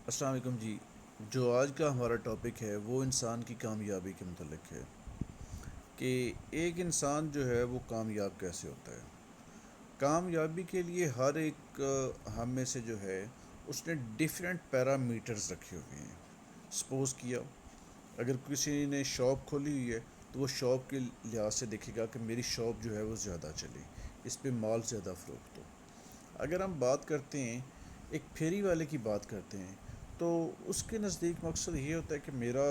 السلام علیکم جی۔ جو آج کا ہمارا ٹاپک ہے وہ انسان کی کامیابی کے متعلق ہے کہ ایک انسان جو ہے وہ کامیاب کیسے ہوتا ہے۔ کامیابی کے لیے ہر ایک ہم میں سے جو ہے اس نے ڈیفرنٹ پیرامیٹرز رکھے ہوئے ہیں۔ سپوز کیا اگر کسی نے شاپ کھولی ہوئی ہے تو وہ شاپ کے لحاظ سے دیکھے گا کہ میری شاپ جو ہے وہ زیادہ چلے، اس پہ مال زیادہ فروخت ہو۔ اگر ہم بات کرتے ہیں ایک پھیری والے کی بات کرتے ہیں تو اس کے نزدیک مقصد یہ ہوتا ہے کہ میرا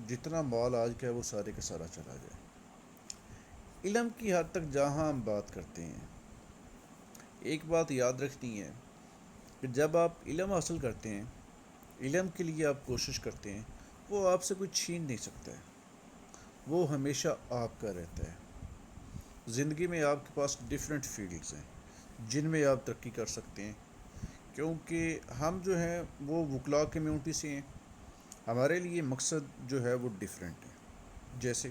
جتنا مال آج کا ہے وہ سارے کا سارا چلا جائے۔ علم کی حد تک جہاں ہم بات کرتے ہیں، ایک بات یاد رکھنی ہے کہ جب آپ علم حاصل کرتے ہیں، علم کے لیے آپ کوشش کرتے ہیں، وہ آپ سے کوئی چھین نہیں سکتا ہے، وہ ہمیشہ آپ کا رہتا ہے۔ زندگی میں آپ کے پاس ڈیفرنٹ فیلڈز ہیں جن میں آپ ترقی کر سکتے ہیں، کیونکہ ہم جو ہیں وہ وکلاء کمیونٹی سے ہیں، ہمارے لیے مقصد جو ہے وہ ڈیفرنٹ ہے۔ جیسے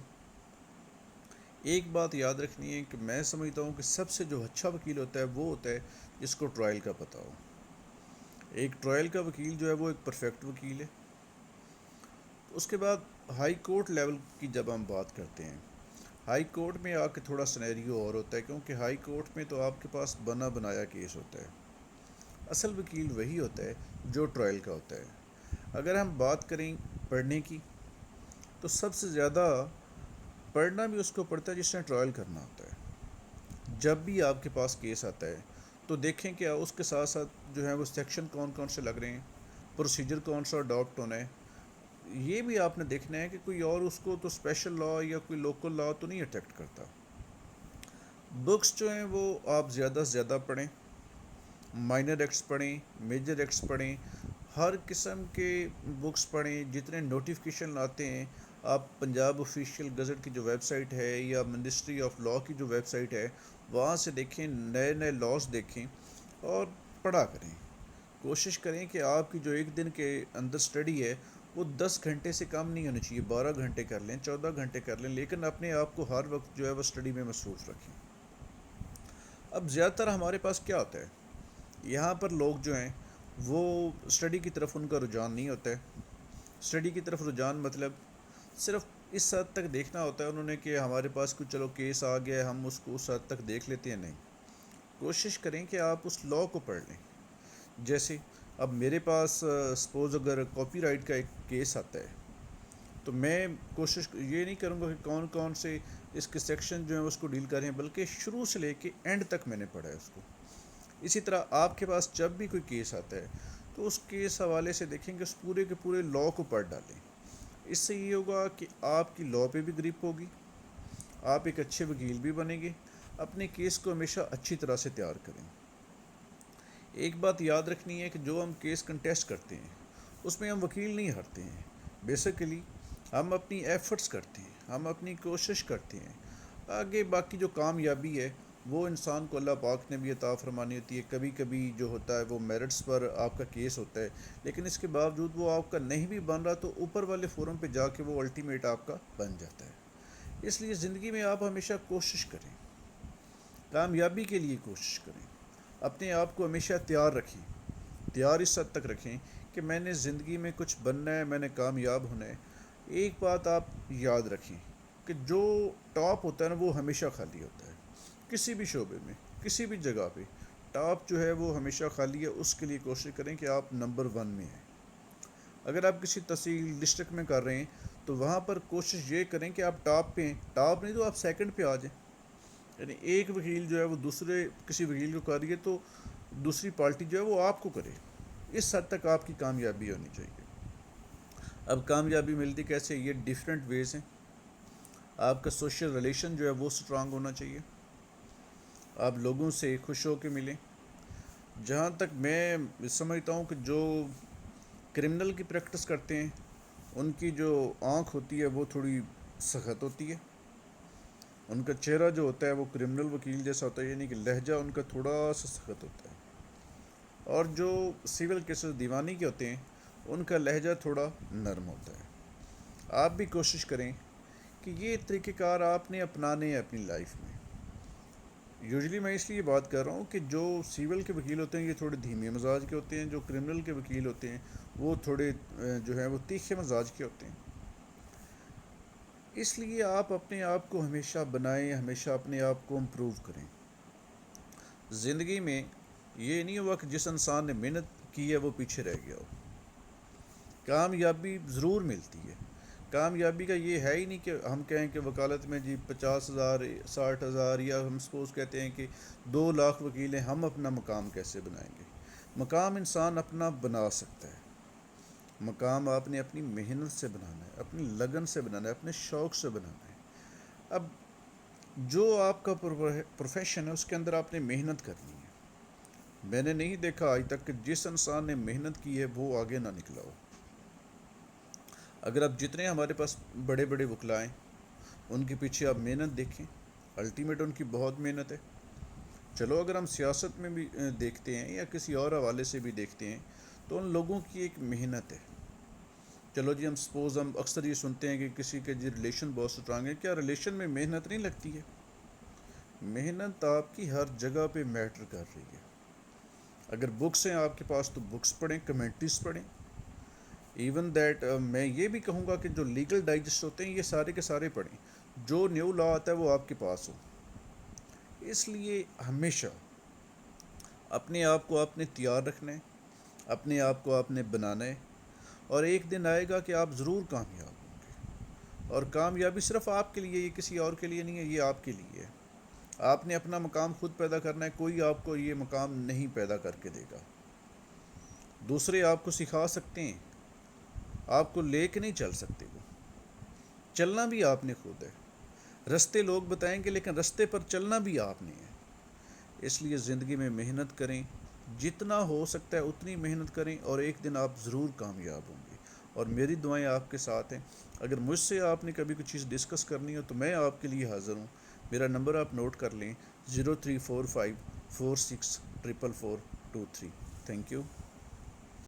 ایک بات یاد رکھنی ہے کہ میں سمجھتا ہوں کہ سب سے جو اچھا وکیل ہوتا ہے وہ ہوتا ہے جس کو ٹرائل کا پتہ ہو۔ ایک ٹرائل کا وکیل جو ہے وہ ایک پرفیکٹ وکیل ہے۔ اس کے بعد ہائی کورٹ لیول کی جب ہم بات کرتے ہیں، ہائی کورٹ میں آ کے تھوڑا سنیریو اور ہوتا ہے، کیونکہ ہائی کورٹ میں تو آپ کے پاس بنا بنایا کیس ہوتا ہے۔ اصل وکیل وہی ہوتا ہے جو ٹرائل کا ہوتا ہے۔ اگر ہم بات کریں پڑھنے کی تو سب سے زیادہ پڑھنا بھی اس کو پڑتا ہے جس نے ٹرائل کرنا ہوتا ہے۔ جب بھی آپ کے پاس کیس آتا ہے تو دیکھیں کہ اس کے ساتھ ساتھ جو ہے وہ سیکشن کون کون سے لگ رہے ہیں، پروسیجر کون سا اڈاپٹ ہونا ہے۔ یہ بھی آپ نے دیکھنا ہے کہ کوئی اور اس کو تو اسپیشل لا یا کوئی لوکل لا تو نہیں اٹیکٹ کرتا۔ بکس جو ہیں وہ آپ زیادہ سے زیادہ پڑھیں، مائنر ایکٹس پڑھیں، میجر ایکٹس پڑھیں، ہر قسم کے بکس پڑھیں، جتنے نوٹیفیکیشن آتے ہیں۔ آپ پنجاب آفیشیل گزٹ کی جو ویب سائٹ ہے یا منسٹری آف لاء کی جو ویب سائٹ ہے وہاں سے دیکھیں، نئے نئے لاز دیکھیں اور پڑھا کریں۔ کوشش کریں کہ آپ کی جو ایک دن کے اندر اسٹڈی ہے وہ 10 گھنٹے سے کم نہیں ہونی چاہیے، 12 گھنٹے کر لیں، 14 گھنٹے کر لیں، لیکن اپنے آپ کو ہر وقت جو ہے وہ اسٹڈی میں مصروف رکھیں۔ اب زیادہ تر ہمارے پاس کیا ہوتا ہے، یہاں پر لوگ جو ہیں وہ اسٹڈی کی طرف ان کا رجحان نہیں ہوتا ہے۔ اسٹڈی کی طرف رجحان مطلب صرف اس حد تک دیکھنا ہوتا ہے انہوں نے کہ ہمارے پاس کچھ چلو کیس آ گیا ہے، ہم اس کو اس حد تک دیکھ لیتے ہیں۔ نہیں، کوشش کریں کہ آپ اس لاء کو پڑھ لیں۔ جیسے اب میرے پاس سپوز اگر کاپی رائٹ کا ایک کیس آتا ہے تو میں کوشش یہ نہیں کروں گا کہ کون کون سے اس کے سیکشن جو ہیں اس کو ڈیل کریں، بلکہ شروع سے لے کے اینڈ تک میں نے پڑھا ہے اس کو۔ اسی طرح آپ کے پاس جب بھی کوئی کیس آتا ہے تو اس کیس حوالے سے دیکھیں کہ اس پورے کے پورے لاء کو پڑھ ڈالیں۔ اس سے یہ ہوگا کہ آپ کی لاء پہ بھی گرپ ہوگی، آپ ایک اچھے وکیل بھی بنیں گے۔ اپنے کیس کو ہمیشہ اچھی طرح سے تیار کریں۔ ایک بات یاد رکھنی ہے کہ جو ہم کیس کنٹیسٹ کرتے ہیں اس میں ہم وکیل نہیں ہارتے ہیں، بیسیکلی ہم اپنی ایفرٹس کرتے ہیں، ہم اپنی کوشش کرتے ہیں۔ آگے باقی جو کامیابی ہے وہ انسان کو اللہ پاک نے بھی عطا فرمانی ہوتی ہے۔ کبھی کبھی جو ہوتا ہے وہ میرٹس پر آپ کا کیس ہوتا ہے، لیکن اس کے باوجود وہ آپ کا نہیں بھی بن رہا تو اوپر والے فورم پہ جا کے وہ الٹیمیٹ آپ کا بن جاتا ہے۔ اس لیے زندگی میں آپ ہمیشہ کوشش کریں، کامیابی کے لیے کوشش کریں، اپنے آپ کو ہمیشہ تیار رکھیں، تیار اس حد تک رکھیں کہ میں نے زندگی میں کچھ بننا ہے، میں نے کامیاب ہونا ہے۔ ایک بات آپ یاد رکھیں کہ جو ٹاپ ہوتا ہے نا وہ ہمیشہ خالی ہوتا ہے، کسی بھی شعبے میں، کسی بھی جگہ پہ ٹاپ جو ہے وہ ہمیشہ خالی ہے۔ اس کے لیے کوشش کریں کہ آپ نمبر 1 میں ہیں۔ اگر آپ کسی تحصیل ڈسٹرکٹ میں کر رہے ہیں تو وہاں پر کوشش یہ کریں کہ آپ ٹاپ پہ ہیں، ٹاپ نہیں تو آپ سیکنڈ پہ آ جائیں۔ یعنی ایک وکیل جو ہے وہ دوسرے کسی وکیل کو کر رہی ہے تو دوسری پارٹی جو ہے وہ آپ کو کرے، اس حد تک آپ کی کامیابی ہونی چاہیے۔ اب کامیابی ملتی کیسے، یہ ڈیفرنٹ ویز ہیں۔ آپ کا سوشل ریلیشن جو ہے وہ سٹرانگ ہونا چاہیے، آپ لوگوں سے خوش ہو کے ملیں۔ جہاں تک میں سمجھتا ہوں کہ جو کرمنل کی پریکٹس کرتے ہیں ان کی جو آنکھ ہوتی ہے وہ تھوڑی سخت ہوتی ہے، ان کا چہرہ جو ہوتا ہے وہ کرمنل وکیل جیسا ہوتا ہے، یعنی کہ لہجہ ان کا تھوڑا سا سخت ہوتا ہے۔ اور جو سول کیسز دیوانی کے ہوتے ہیں ان کا لہجہ تھوڑا نرم ہوتا ہے۔ آپ بھی کوشش کریں کہ یہ طریقہ کار آپ نے اپنانے ہیں اپنی لائف میں۔ یوزلی میں اس لیے بات کر رہا ہوں کہ جو سیول کے وکیل ہوتے ہیں یہ تھوڑے دھیمے مزاج کے ہوتے ہیں، جو کرمنل کے وکیل ہوتے ہیں وہ تھوڑے جو ہے وہ تیکھے مزاج کے ہوتے ہیں. اس لیے آپ اپنے آپ کو ہمیشہ بنائیں، ہمیشہ اپنے آپ کو امپروو کریں. زندگی میں یہ نہیں ہوا کہ جس انسان نے محنت کی ہے وہ پیچھے رہ گیا ہو. کامیابی ضرور ملتی ہے. کامیابی کا یہ ہے ہی نہیں کہ ہم کہیں کہ وکالت میں جی 50,000 60,000، یا ہم سپوز کہتے ہیں کہ 2 لاکھ وکیل ہیں، ہم اپنا مقام کیسے بنائیں گے. مقام انسان اپنا بنا سکتا ہے. مقام آپ نے اپنی محنت سے بنانا ہے، اپنی لگن سے بنانا ہے، اپنے شوق سے بنانا ہے. اب جو آپ کا پروفیشن ہے اس کے اندر آپ نے محنت کرنی ہے. میں نے نہیں دیکھا آج تک کہ جس انسان نے محنت کی ہے وہ آگے نہ نکلا ہو. اگر آپ جتنے ہمارے پاس بڑے بڑے وکلا ہیں ان کے پیچھے آپ محنت دیکھیں، الٹیمیٹ ان کی بہت محنت ہے. چلو اگر ہم سیاست میں بھی دیکھتے ہیں یا کسی اور حوالے سے بھی دیکھتے ہیں تو ان لوگوں کی ایک محنت ہے. چلو جی ہم سپوز ہم اکثر یہ سنتے ہیں کہ کسی کے جی ریلیشن بہت اسٹرانگ ہے. کیا ریلیشن میں محنت نہیں لگتی ہے؟ محنت آپ کی ہر جگہ پہ میٹر کر رہی ہے. اگر بکس ہیں آپ کے پاس تو بکس پڑھیں، کمنٹریز پڑھیں. ایون دیٹ میں یہ بھی کہوں گا کہ جو لیگل ڈائجسٹ ہوتے ہیں یہ سارے کے سارے پڑھیں. جو نیو لا آتا ہے وہ آپ کے پاس ہو. اس لیے ہمیشہ اپنے آپ کو آپ نے تیار رکھنا ہے، اپنے آپ کو آپ نے بنانا ہے، اور ایک دن آئے گا کہ آپ ضرور کامیاب ہوں گے. اور کامیابی صرف آپ کے لیے، یہ کسی اور کے لیے نہیں ہے، یہ آپ کے لیے ہے. آپ نے اپنا مقام خود پیدا کرنا ہے. کوئی آپ کو یہ مقام نہیں پیدا کر کے دے گا. دوسرے آپ کو سکھا سکتے ہیں، آپ کو لے کے نہیں چل سکتے. وہ چلنا بھی آپ نے خود ہے. رستے لوگ بتائیں گے لیکن رستے پر چلنا بھی آپ نے ہے. اس لیے زندگی میں محنت کریں، جتنا ہو سکتا ہے اتنی محنت کریں، اور ایک دن آپ ضرور کامیاب ہوں گے. اور میری دعائیں آپ کے ساتھ ہیں. اگر مجھ سے آپ نے کبھی کوئی چیز ڈسکس کرنی ہو تو میں آپ کے لیے حاضر ہوں. میرا نمبر آپ نوٹ کر لیں: 034546442423. Thank you.